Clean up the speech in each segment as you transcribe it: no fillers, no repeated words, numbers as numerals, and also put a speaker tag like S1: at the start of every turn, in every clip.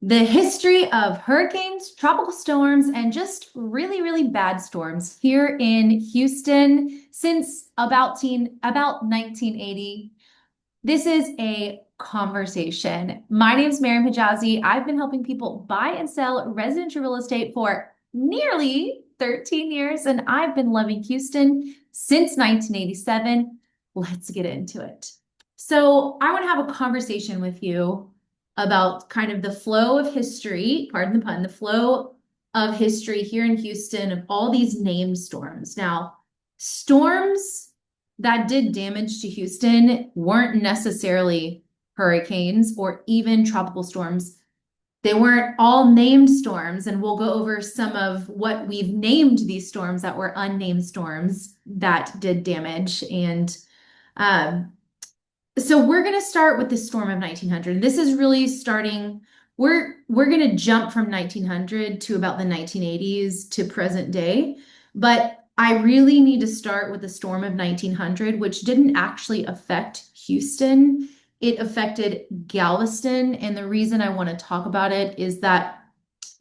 S1: The history of hurricanes, tropical storms, and just really, really bad storms here in Houston since about 1980. This is a conversation. My name is Mariam Hejazi. I've been helping people buy and sell residential real estate for nearly 13 years, and I've been loving Houston since 1987. Let's get into it. So, I want to have a conversation with you about kind of the flow of history, pardon the pun, the flow of history here in Houston of all these named storms. Now, storms that did damage to Houston weren't necessarily hurricanes or even tropical storms. They weren't all named storms, and we'll go over some of what we've named these storms that were unnamed storms that did damage. And um, so we're going to start with the storm of 1900. This is really starting, we're going to jump from 1900 to about the 1980s to present day. But I really need to start with the storm of 1900, which didn't actually affect Houston. It affected Galveston. And the reason I want to talk about it is that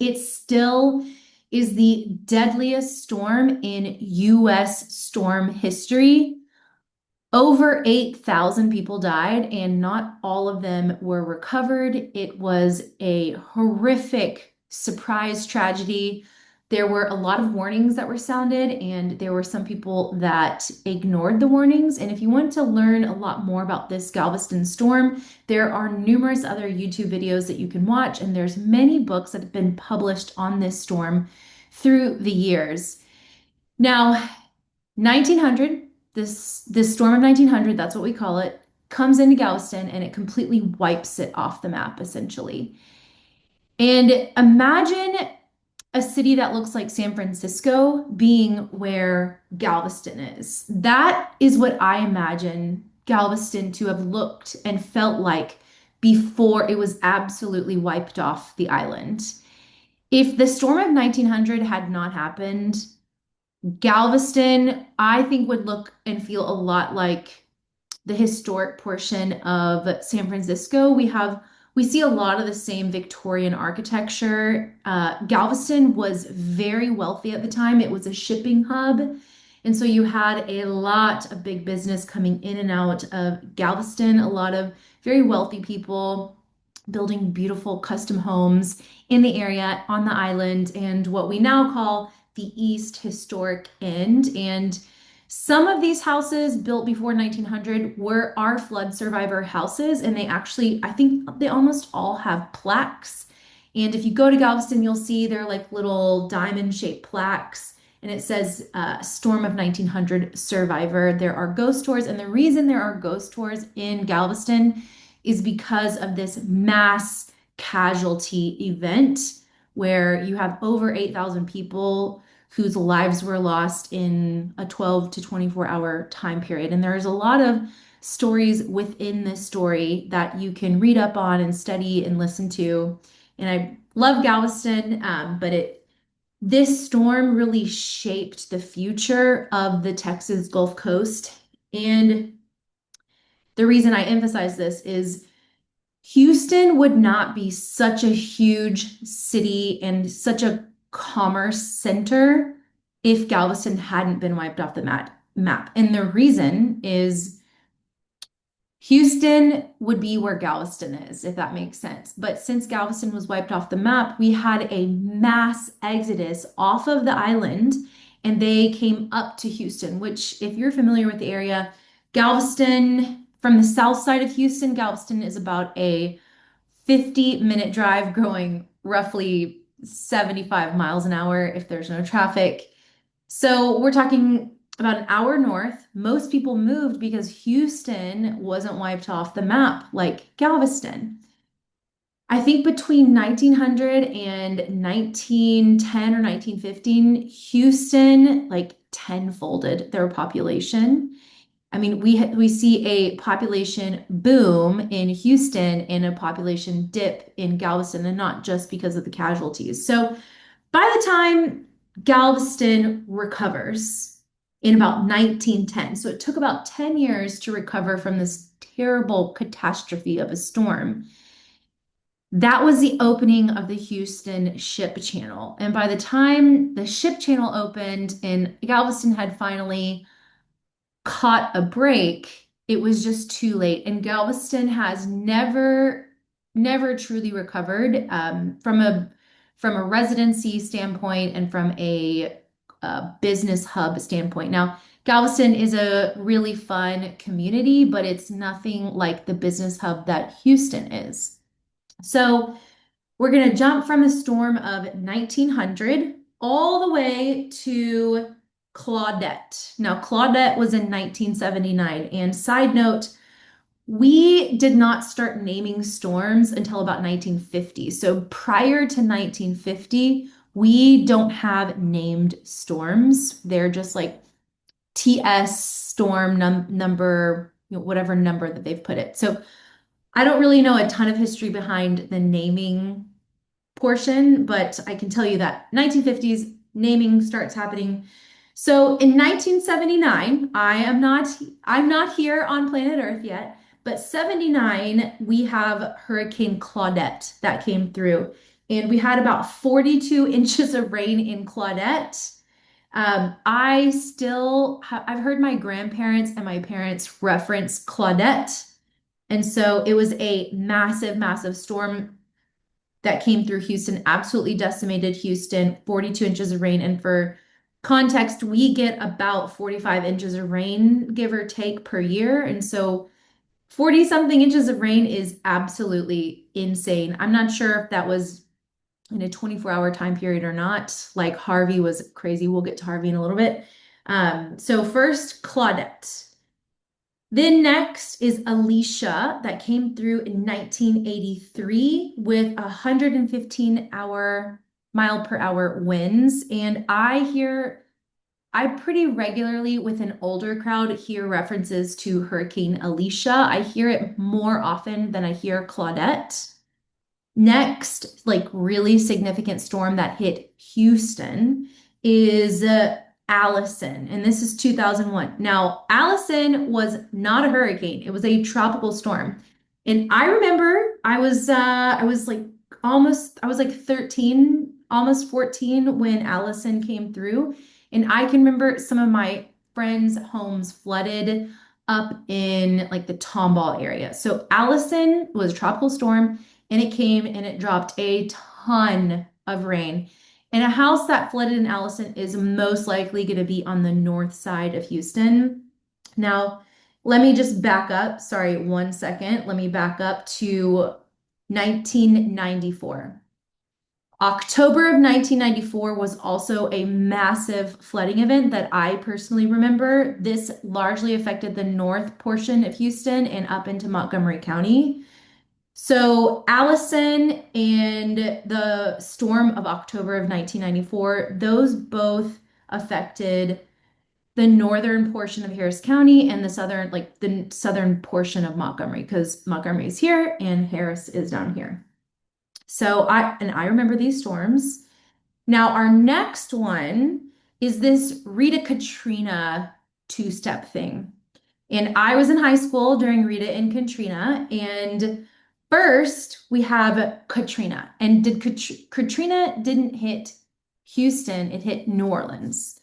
S1: it still is the deadliest storm in US storm history. Over 8,000 people died, and not all of them were recovered. It was a horrific surprise tragedy. There were a lot of warnings that were sounded, and there were some people that ignored the warnings. And if you want to learn a lot more about this Galveston storm, there are numerous other YouTube videos that you can watch, and there's many books that have been published on this storm through the years. Now, 1900, this storm of 1900, that's what we call it, comes into Galveston and it completely wipes it off the map, essentially. And imagine a city that looks like San Francisco being where Galveston is. That is what I imagine Galveston to have looked and felt like before it was absolutely wiped off the island. If the storm of 1900 had not happened, Galveston, I think, would look and feel a lot like the historic portion of San Francisco. We see a lot of the same Victorian architecture. Galveston was very wealthy at the time. It was a shipping hub. And so you had a lot of big business coming in and out of Galveston, a lot of very wealthy people building beautiful custom homes in the area on the island and what we now call the East Historic End. And some of these houses built before 1900 are flood survivor houses, and they actually, I think they almost all have plaques. And if you go to Galveston, you'll see they're like little diamond-shaped plaques, and it says Storm of 1900 Survivor. There are ghost tours, and the reason there are ghost tours in Galveston is because of this mass casualty event where you have over 8,000 people whose lives were lost in a 12 to 24-hour time period. And there's a lot of stories within this story that you can read up on and study and listen to. And I love Galveston, but this storm really shaped the future of the Texas Gulf Coast. And the reason I emphasize this is Houston would not be such a huge city and such a commerce center if Galveston hadn't been wiped off the map. And the reason is Houston would be where Galveston is, if that makes sense. But since Galveston was wiped off the map, we had a mass exodus off of the island, and they came up to Houston, which, if you're familiar with the area, Galveston, from the south side of Houston, Galveston is about a 50-minute drive going roughly 75 miles an hour if there's no traffic. So we're talking about an hour north. Most people moved because Houston wasn't wiped off the map like Galveston. I think between 1900 and 1910 or 1915, Houston like tenfolded their population. I mean, we see a population boom in Houston and a population dip in Galveston, and not just because of the casualties. So by the time Galveston recovers in about 1910, so it took about 10 years to recover from this terrible catastrophe of a storm. That was the opening of the Houston ship channel. And by the time the ship channel opened and Galveston had finally caught a break, it was just too late. And Galveston has never truly recovered from a residency standpoint and from a business hub standpoint. Now, Galveston is a really fun community, but it's nothing like the business hub that Houston is. So we're going to jump from the storm of 1900 all the way to Claudette. Now, Claudette was in 1979. And side note, we did not start naming storms until about 1950. So prior to 1950, we don't have named storms. They're just like TS storm number, whatever number that they've put it. So I don't really know a ton of history behind the naming portion, but I can tell you that 1950s naming starts happening. So in 1979, I'm not here on planet Earth yet, but 79 we have Hurricane Claudette that came through, and we had about 42 inches of rain in Claudette. I've heard my grandparents and my parents reference Claudette, and so it was a massive, massive storm that came through Houston, absolutely decimated Houston, 42 inches of rain. And for context, we get about 45 inches of rain, give or take, per year. And so 40 something inches of rain is absolutely insane. I'm not sure if that was in a 24-hour time period or not. Like Harvey was crazy. We'll get to Harvey in a little bit. So first, Claudette. Then next is Alicia that came through in 1983 with 115 mile per hour winds. And I pretty regularly with an older crowd hear references to Hurricane Alicia. I hear it more often than I hear Claudette. Next, like really significant storm that hit Houston is Allison, and this is 2001. Now, Allison was not a hurricane. It was a tropical storm. And I remember I was like I was like 13, almost 14 when Allison came through. And I can remember some of my friends' homes flooded up in like the Tomball area. So Allison was a tropical storm and it came and it dropped a ton of rain. And a house that flooded in Allison is most likely going to be on the north side of Houston. Now, let me just back up. Sorry, 1 second. Let me back up to 1994. October of 1994 was also a massive flooding event that I personally remember. This largely affected the north portion of Houston and up into Montgomery County. So Allison and the storm of October of 1994, those both affected the northern portion of Harris County and the southern portion of Montgomery, because Montgomery is here and Harris is down here. So I remember these storms. Now our next one is this Rita Katrina two-step thing. And I was in high school during Rita and Katrina, and first, we have Katrina. And Katrina didn't hit Houston, it hit New Orleans.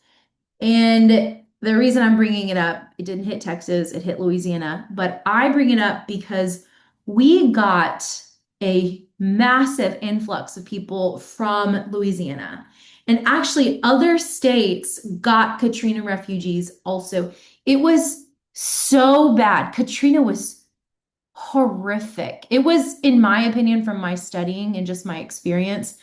S1: And the reason I'm bringing it up, it didn't hit Texas, it hit Louisiana, but I bring it up because we got a massive influx of people from Louisiana. And actually, other states got Katrina refugees also. It was so bad. Katrina was horrific. It was, in my opinion, from my studying and just my experience,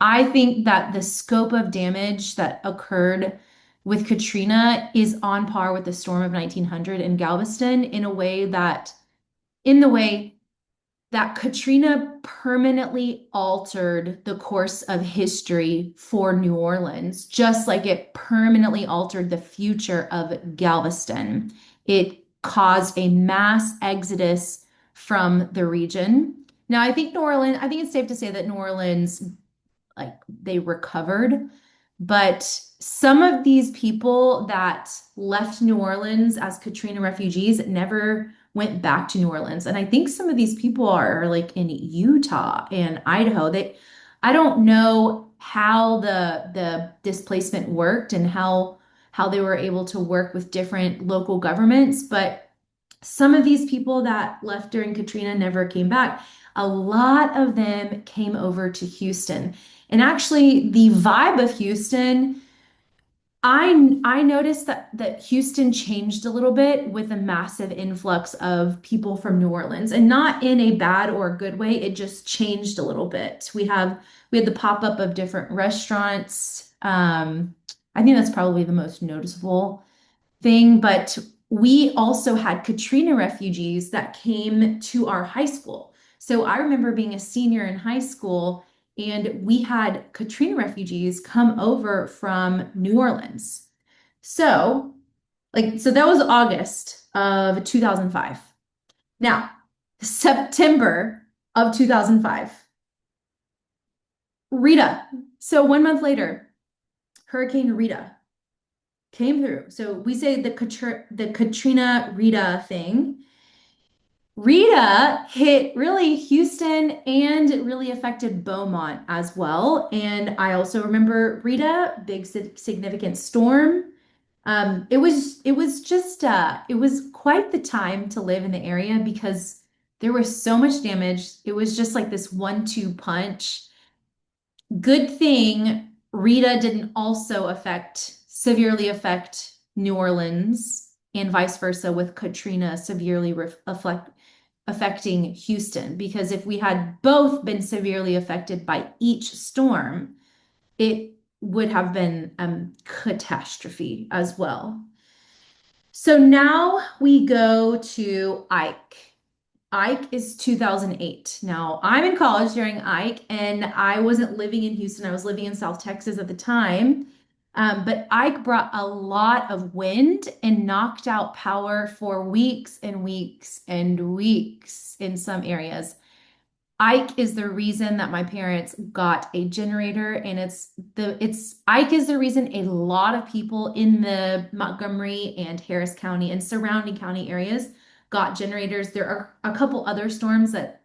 S1: I think that the scope of damage that occurred with Katrina is on par with the storm of 1900 in Galveston in the way that Katrina permanently altered the course of history for New Orleans, just like it permanently altered the future of Galveston. It caused a mass exodus from the region. Now, I think it's safe to say that New Orleans, like, they recovered, but some of these people that left New Orleans as Katrina refugees never went back to New Orleans. And I think some of these people are like in Utah and Idaho. I don't know how the displacement worked and how they were able to work with different local governments, but some of these people that left during Katrina never came back. A lot of them came over to Houston. And actually, the vibe of Houston, I noticed that Houston changed a little bit with a massive influx of people from New Orleans, and not in a bad or good way. It just changed a little bit. We had the pop up of different restaurants. I think that's probably the most noticeable thing, but we also had Katrina refugees that came to our high school. So I remember being a senior in high school, and we had Katrina refugees come over from New Orleans. So, so that was August of 2005. Now, September of 2005, Rita. So 1 month later, Hurricane Rita came through. So we say the Katrina Rita thing. Rita hit really Houston and really affected Beaumont as well. And I also remember Rita, big significant storm. It was quite the time to live in the area because there was so much damage. It was just like this 1-2 punch. Good thing Rita didn't also severely affect New Orleans and vice versa with Katrina severely affecting Houston. Because if we had both been severely affected by each storm, it would have been a catastrophe as well. So now we go to Ike. Ike is 2008. Now, I'm in college during Ike, and I wasn't living in Houston. I was living in South Texas at the time. But Ike brought a lot of wind and knocked out power for weeks and weeks and weeks in some areas. Ike is the reason that my parents got a generator, and it's Ike is the reason a lot of people in the Montgomery and Harris County and surrounding county areas got generators. There are a couple other storms that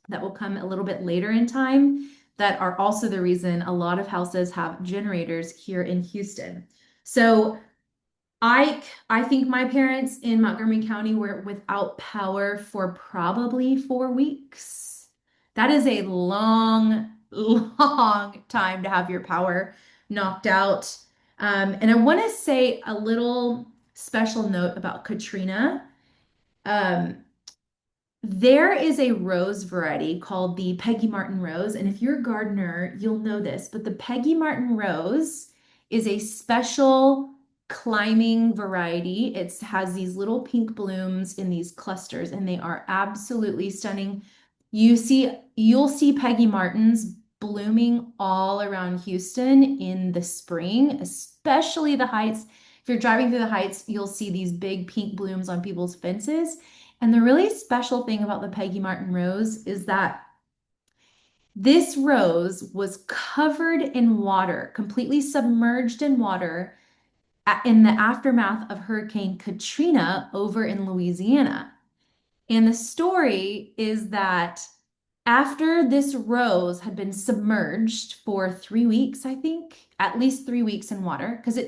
S1: will come a little bit later in time that are also the reason a lot of houses have generators here in Houston. So I think my parents in Montgomery County were without power for probably 4 weeks. That is a long, long time to have your power knocked out. And I want to say a little special note about Katrina. Um, there is a rose variety called the Peggy Martin rose. And if you're a gardener, you'll know this, but the Peggy Martin rose is a special climbing variety. It has these little pink blooms in these clusters, and they are absolutely stunning. You'll see Peggy Martins blooming all around Houston in the spring, especially the heights. If you're driving through the heights, you'll see these big pink blooms on people's fences. And the really special thing about the Peggy Martin rose is that this rose was covered in water, completely submerged in water in the aftermath of Hurricane Katrina over in Louisiana. And the story is that after this rose had been submerged for 3 weeks, I think, at least 3 weeks in water, because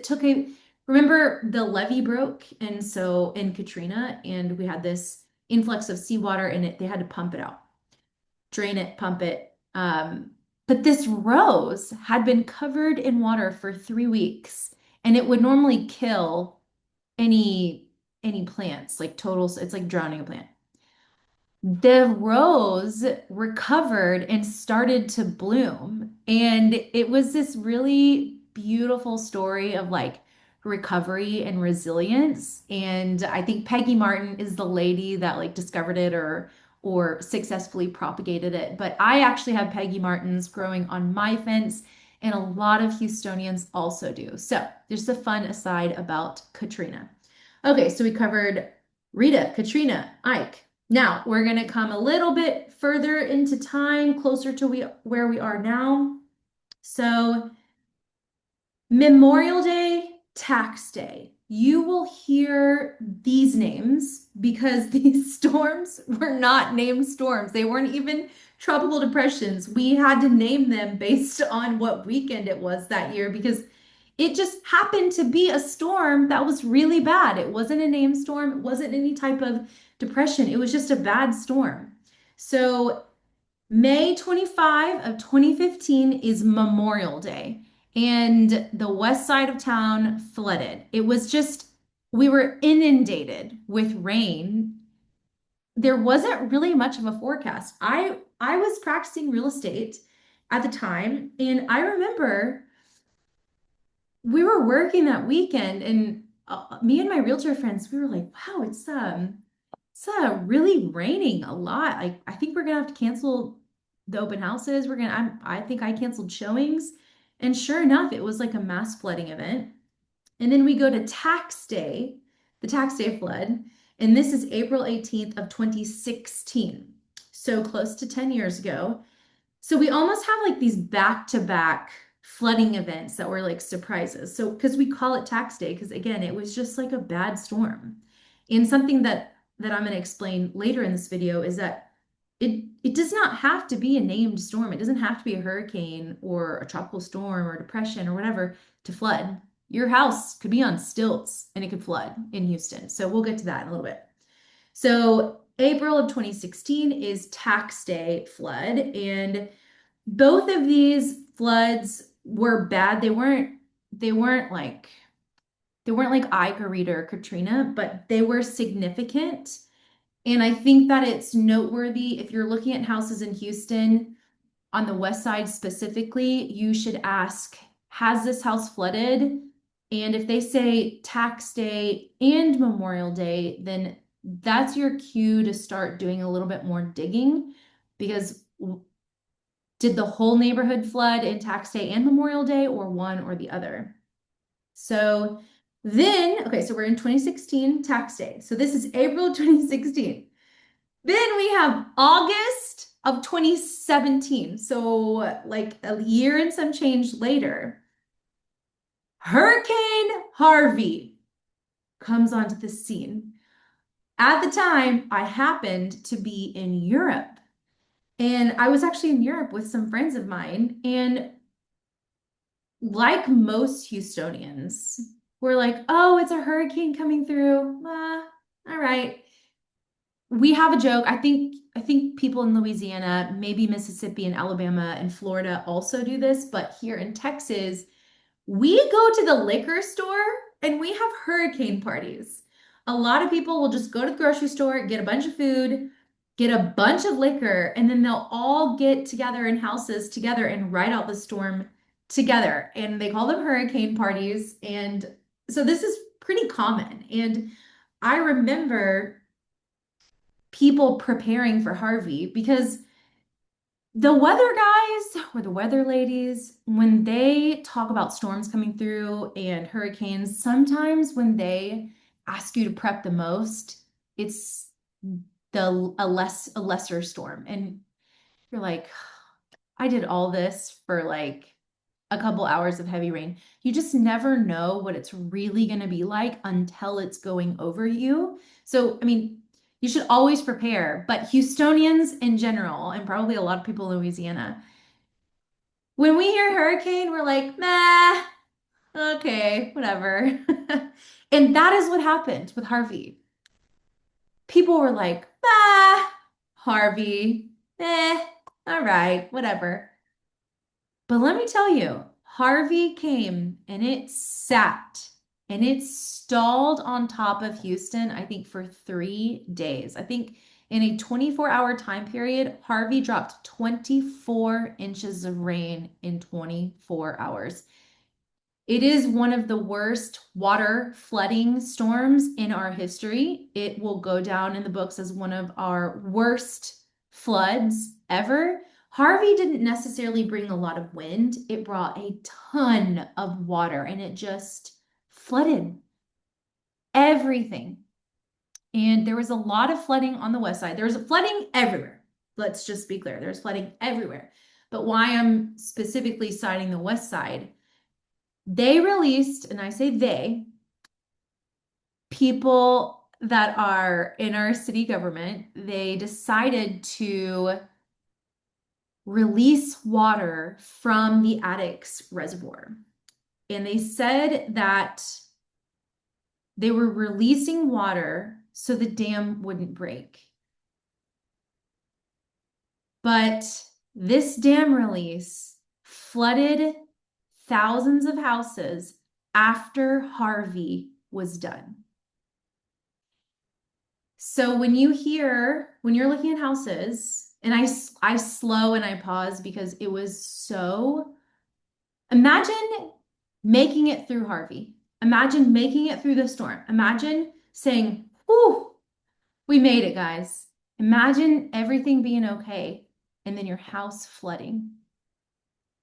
S1: remember the levee broke, and so in Katrina, and we had this influx of seawater in it. They had to pump it out, drain it, pump it. But this rose had been covered in water for 3 weeks, and it would normally kill any plants, like total, it's like drowning a plant. The rose recovered and started to bloom. And it was this really beautiful story of like recovery and resilience. And I think Peggy Martin is the lady that like discovered it or successfully propagated it. But I actually have Peggy Martins growing on my fence, and a lot of Houstonians also do. So just a fun aside about Katrina. Okay, so we covered Rita, Katrina, Ike. Now we're going to come a little bit further into time, closer to where we are now. So Memorial Day, tax day. you will hear these names because these storms were not named storms. They weren't even tropical depressions. We had to name them based on what weekend it was that year because it just happened to be a storm that was really bad. It wasn't a named storm. It wasn't any type of depression. It was just a bad storm. So May 25 of 2015 is Memorial Day, and the west side of town flooded. It was just, we were inundated with rain. There wasn't really much of a forecast. I was practicing real estate at the time, and I remember we were working that weekend, and me and my realtor friends, we were like, wow, it's really raining a lot. I think we're gonna have to cancel the open houses. I think I canceled showings. And sure enough, it was like a mass flooding event. And then we go to tax day, the tax day flood. And this is April 18th of 2016. So close to 10 years ago. So we almost have like these back-to-back flooding events that were like surprises. So because we call it tax day, because again, it was just like a bad storm. And something that I'm going to explain later in this video is that it does not have to be a named storm. It doesn't have to be a hurricane or a tropical storm or depression or whatever to flood. Your house could be on stilts and it could flood in Houston. So we'll get to that in a little bit. So April of 2016 is tax day flood, and both of these floods were bad. They weren't like Ike or Rita or Katrina, but they were significant. And I think that it's noteworthy if you're looking at houses in Houston on the west side specifically, you should ask, has this house flooded? And if they say tax day and Memorial Day, then that's your cue to start doing a little bit more digging because did the whole neighborhood flood in tax day and Memorial Day or one or the other? So then, okay, so we're in 2016 tax day. So this is April 2016. Then we have August of 2017. So like a year and some change later, Hurricane Harvey comes onto the scene. At the time, I happened to be in Europe. And I was actually in Europe with some friends of mine. And like most Houstonians, we're like, oh, it's a hurricane coming through. All right. We have a joke. I think people in Louisiana, maybe Mississippi and Alabama and Florida also do this, but here in Texas, we go to the liquor store and we have hurricane parties. A lot of people will just go to the grocery store, get a bunch of food, get a bunch of liquor, and then they'll all get together in houses together and ride out the storm together. And they call them hurricane parties. And so this is pretty common. And I remember people preparing for Harvey because the weather guys or the weather ladies, when they talk about storms coming through and hurricanes, sometimes when they ask you to prep the most, it's a lesser storm. And you're like, I did all this for like a couple hours of heavy rain. You just never know what it's really going to be like until it's going over you. So, I mean, you should always prepare, but Houstonians in general, and probably a lot of people in Louisiana, when we hear hurricane, we're like, nah, okay, whatever. And that is what happened with Harvey. People were like, Harvey, all right, whatever. But let me tell you, Harvey came and it sat and it stalled on top of Houston, I think, for 3 days. I think in a 24-hour time period, Harvey dropped 24 inches of rain in 24 hours. It is one of the worst water flooding storms in our history. It will go down in the books as one of our worst floods ever. Harvey didn't necessarily bring a lot of wind. It brought a ton of water and it just flooded everything. And there was a lot of flooding on the west side. There was flooding everywhere. Let's just be clear. There's flooding everywhere. But why I'm specifically citing the west side, they released, and I say they, people that are in our city government, they decided to release water from the attic's reservoir. And they said that they were releasing water so the dam wouldn't break. But this dam release flooded thousands of houses after Harvey was done. So when you're looking at houses, and I slow and I pause because it was so, imagine making it through Harvey. Imagine making it through the storm. Imagine saying, whew, we made it, guys. Imagine everything being okay, and then your house flooding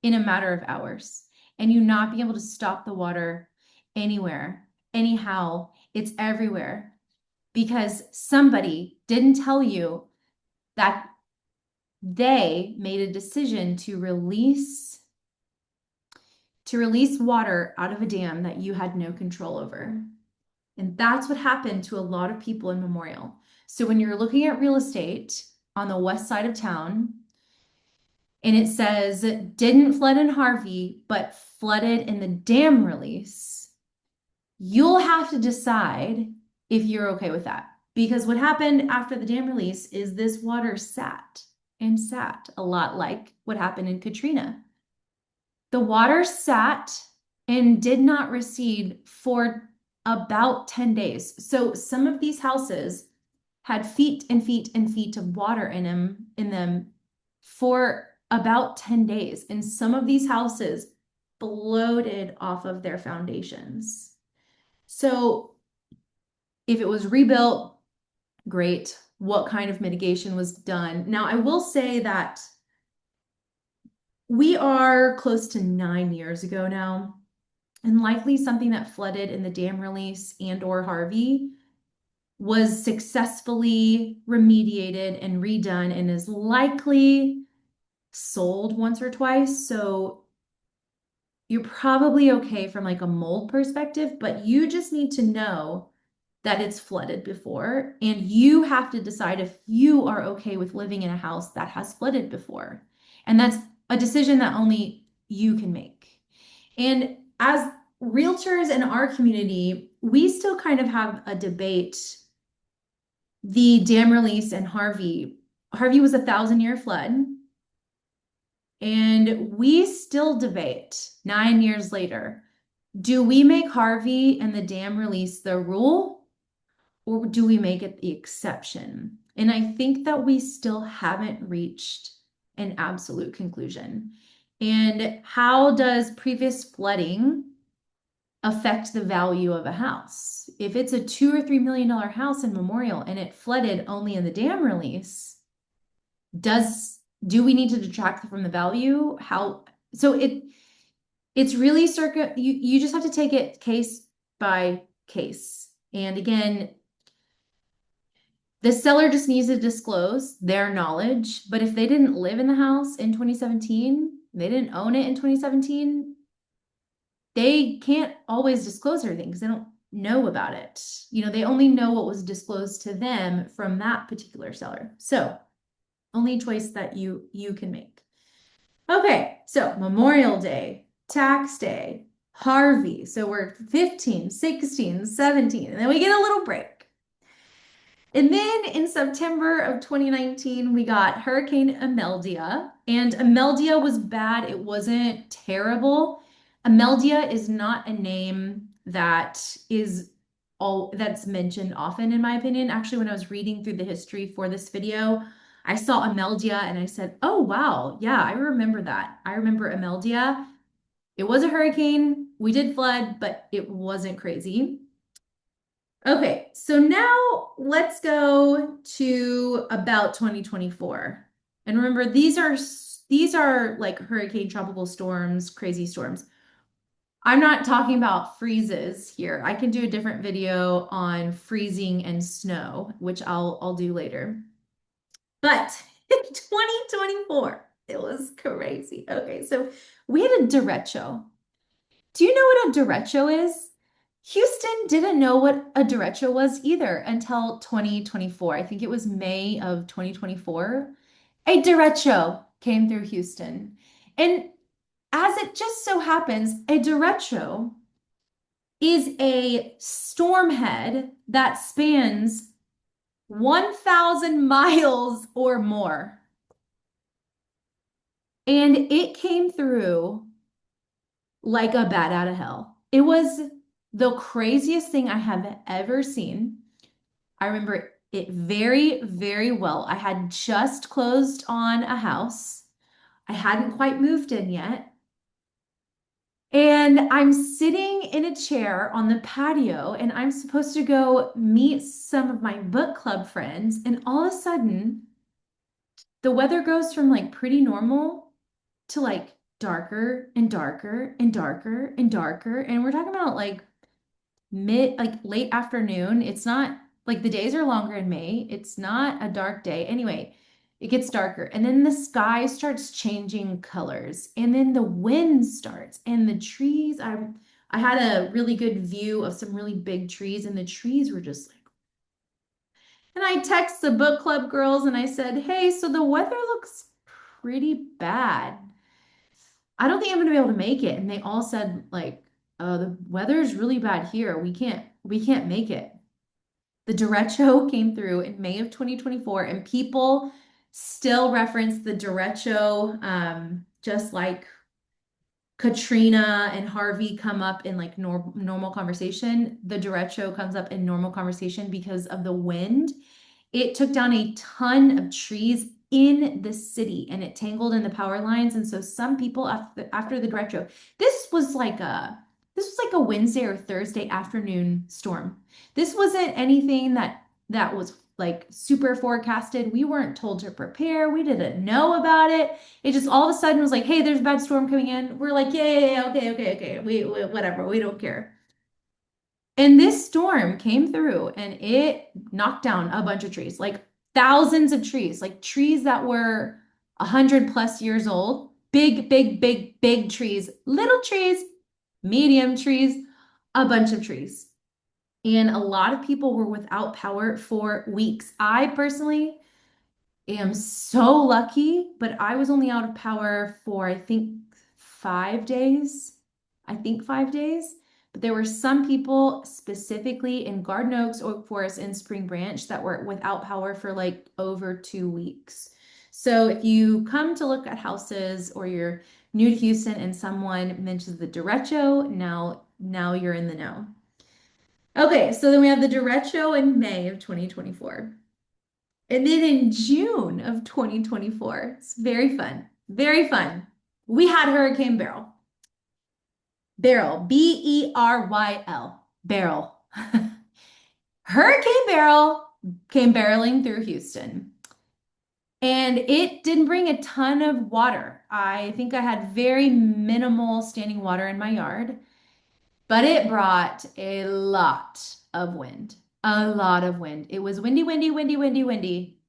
S1: in a matter of hours, and you not being able to stop the water anywhere, anyhow. It's everywhere because somebody didn't tell you that they made a decision to release water out of a dam that you had no control over. And that's what happened to a lot of people in Memorial. So when you're looking at real estate on the west side of town, and it says didn't flood in Harvey, but flooded in the dam release, you'll have to decide if you're okay with that. Because what happened after the dam release is this water sat and sat, a lot like what happened in Katrina. The water sat and did not recede for about 10 days. So some of these houses had feet and feet and feet of water in them for about 10 days. And some of these houses bloated off of their foundations. So if it was rebuilt, great. What kind of mitigation was done? Now, I will say that we are close to 9 years ago now, and likely something that flooded in the dam release and or Harvey was successfully remediated and redone and is likely sold once or twice. So you're probably okay from like a mold perspective, but you just need to know that it's flooded before, and you have to decide if you are okay with living in a house that has flooded before. And that's a decision that only you can make. And as realtors in our community, we still kind of have a debate. The dam release and Harvey was a 1,000-year flood. And we still debate 9 years later, do we make Harvey and the dam release the rule, or do we make it the exception? And I think that we still haven't reached an absolute conclusion. And how does previous flooding affect the value of a house? If it's a $2 or $3 million house in Memorial and it flooded only in the dam release, do we need to detract from the value? It's really you just have to take it case by case. And again, the seller just needs to disclose their knowledge, but if they didn't live in the house in 2017, they didn't own it in 2017, they can't always disclose everything because they don't know about it. They only know what was disclosed to them from that particular seller. So only choice that you can make. Okay, so Memorial Day, tax day, Harvey. So we're 15, 16, 17, and then we get a little break. And then in September of 2019, we got Hurricane Imeldia, and Imeldia was bad. It wasn't terrible. Imeldia is not a name that's mentioned often, in my opinion. Actually, when I was reading through the history for this video, I saw Imeldia and I said, oh, wow. Yeah, I remember that. I remember Imeldia. It was a hurricane. We did flood, but it wasn't crazy. Okay, so now let's go to about 2024. And remember, these are like hurricane, tropical storms, crazy storms. I'm not talking about freezes here. I can do a different video on freezing and snow, which I'll do later. But in 2024, it was crazy. Okay, so we had a derecho. Do you know what a derecho is? Houston didn't know what a derecho was either until 2024. I think it was May of 2024. A derecho came through Houston. And as it just so happens, a derecho is a storm head that spans 1,000 miles or more. And it came through like a bat out of hell. It was the craziest thing I have ever seen. I remember it very, very well. I had just closed on a house. I hadn't quite moved in yet. And I'm sitting in a chair on the patio, and I'm supposed to go meet some of my book club friends. And all of a sudden, the weather goes from like pretty normal to like darker and darker and darker and darker. And we're talking about like like late afternoon. It's not like the days are longer in May. It's not a dark day. Anyway, it gets darker. And then the sky starts changing colors. And then the wind starts. And the trees, I had a really good view of some really big trees, and the trees were just like, and I text the book club girls and I said, hey, so the weather looks pretty bad. I don't think I'm gonna be able to make it. And they all said, like, the weather is really bad here. We can't make it. The derecho came through in May of 2024, and people still reference the derecho, just like Katrina and Harvey come up in like normal conversation. The derecho comes up in normal conversation because of the wind. It took down a ton of trees in the city, and it tangled in the power lines. And so some people after the derecho, this was like a Wednesday or Thursday afternoon storm. This wasn't anything that was like super forecasted. We weren't told to prepare. We didn't know about it. It just all of a sudden was like, hey, there's a bad storm coming in. We're like, yeah, yeah, yeah, okay, okay, okay. We whatever. We don't care. And this storm came through and it knocked down a bunch of trees, like thousands of trees, like trees that were 100+ years old. Big, big, big, big trees, little trees, medium trees, a bunch of trees. And a lot of people were without power for weeks. I personally am so lucky, but I was only out of power for, I think, 5 days. I think 5 days. But there were some people specifically in Garden Oaks, Oak Forest, and Spring Branch that were without power for like over 2 weeks. So if you come to look at houses or you're new to Houston and someone mentions the derecho, now you're in the know. Okay, so then we have the derecho in May of 2024. And then in June of 2024, it's very fun, very fun. We had Hurricane Beryl. Beryl, Beryl, Beryl. Hurricane Beryl came barreling through Houston. And it didn't bring a ton of water. I think I had very minimal standing water in my yard, but it brought a lot of wind. A lot of wind. It was windy, windy, windy, windy, windy.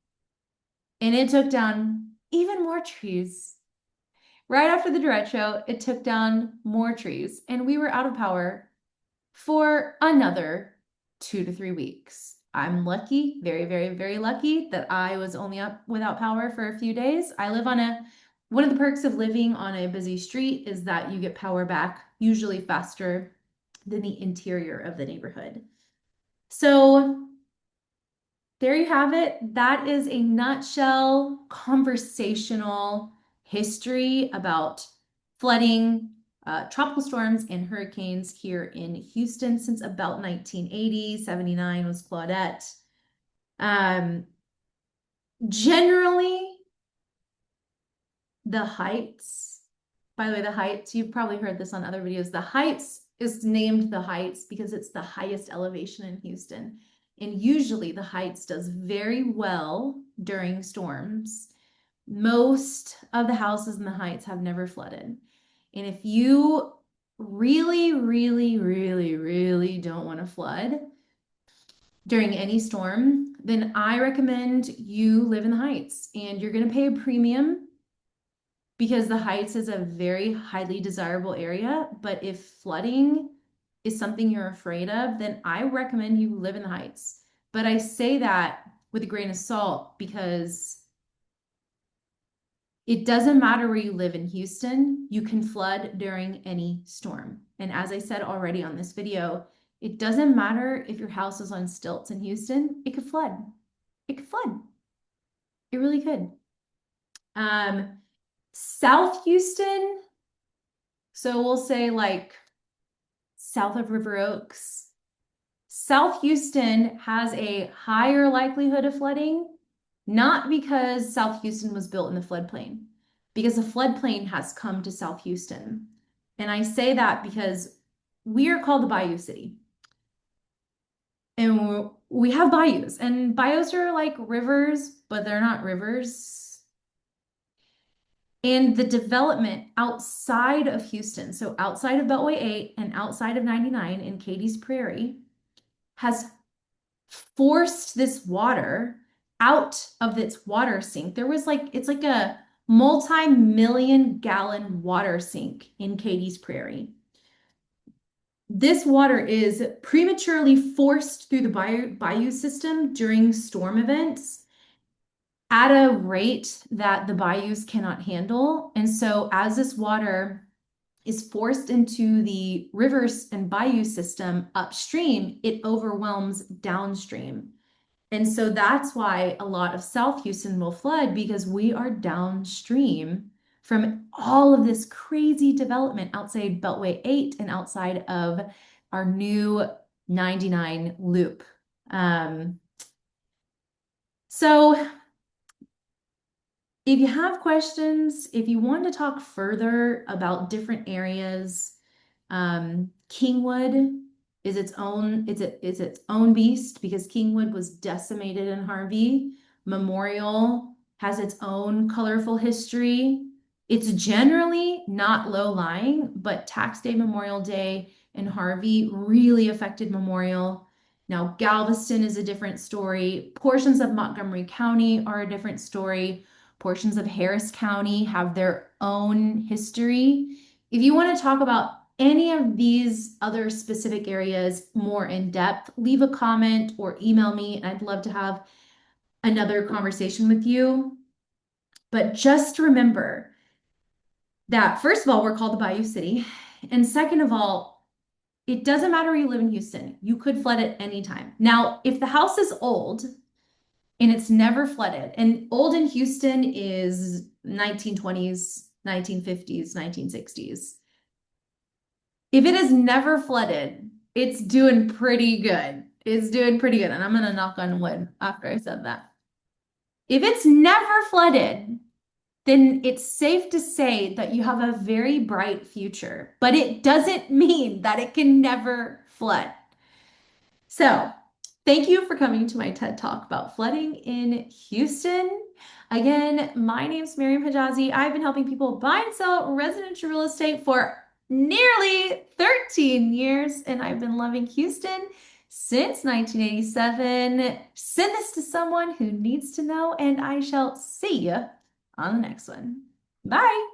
S1: And it took down even more trees. Right after the derecho, it took down more trees, and we were out of power for another 2 to 3 weeks. I'm lucky, very, very, very lucky that I was only up without power for a few days. I live on one of the perks of living on a busy street is that you get power back usually faster than the interior of the neighborhood. So there you have it. That is a nutshell conversational history about flooding, tropical storms, and hurricanes here in Houston since about 1980. 79 was Claudette. Um, Generally, the Heights, by the way, the Heights, you've probably heard this on other videos. The Heights is named the Heights because it's the highest elevation in Houston. And usually the Heights does very well during storms. Most of the houses in the Heights have never flooded. And if you really, really, really, really don't want to flood during any storm, then I recommend you live in the Heights, and you're going to pay a premium because the Heights is a very highly desirable area. But if flooding is something you're afraid of, then I recommend you live in the Heights. But I say that with a grain of salt because it doesn't matter where you live in Houston, you can flood during any storm. And as I said already on this video, it doesn't matter if your house is on stilts in Houston, it could flood. It could flood. It really could. South Houston, so we'll say like south of River Oaks. South Houston has a higher likelihood of flooding, not because South Houston was built in the floodplain, because the floodplain has come to South Houston. And I say that because we are called the Bayou City. And we have bayous, and bayous are like rivers, but they're not rivers. And the development outside of Houston, so outside of Beltway 8 and outside of 99 in Katie's Prairie, has forced this water out of its water sink. There was like, it's like a multi-million gallon water sink in Katie's Prairie. This water is prematurely forced through the bayou system during storm events at a rate that the bayous cannot handle. And so as this water is forced into the rivers and bayou system upstream, it overwhelms downstream. And so that's why a lot of South Houston will flood, because we are downstream from all of this crazy development outside Beltway 8 and outside of our new 99 loop. So if you have questions, if you want to talk further about different areas, Kingwood is its own beast because Kingwood was decimated in Harvey. Memorial has its own colorful history. It's generally not low-lying, but Tax Day, Memorial Day, and Harvey really affected Memorial. Now, Galveston is a different story. Portions of Montgomery County are a different story. Portions of Harris County have their own history. If you want to talk about any of these other specific areas more in depth, leave a comment or email me, and I'd love to have another conversation with you. But just remember that, first of all, we're called the Bayou City. And second of all, it doesn't matter where you live in Houston. You could flood at any time. Now, if the house is old and it's never flooded, and old in Houston is 1920s, 1950s, 1960s. If it is never flooded, it's doing pretty good. It's doing pretty good. And I'm going to knock on wood after I said that. If it's never flooded, then it's safe to say that you have a very bright future, but it doesn't mean that it can never flood. So, thank you for coming to my TED Talk about flooding in Houston. Again, my name's Mariam Hejazi. I've been helping people buy and sell residential real estate for nearly 13 years, and I've been loving Houston since 1987. Send this to someone who needs to know, and I shall see you on the next one. Bye.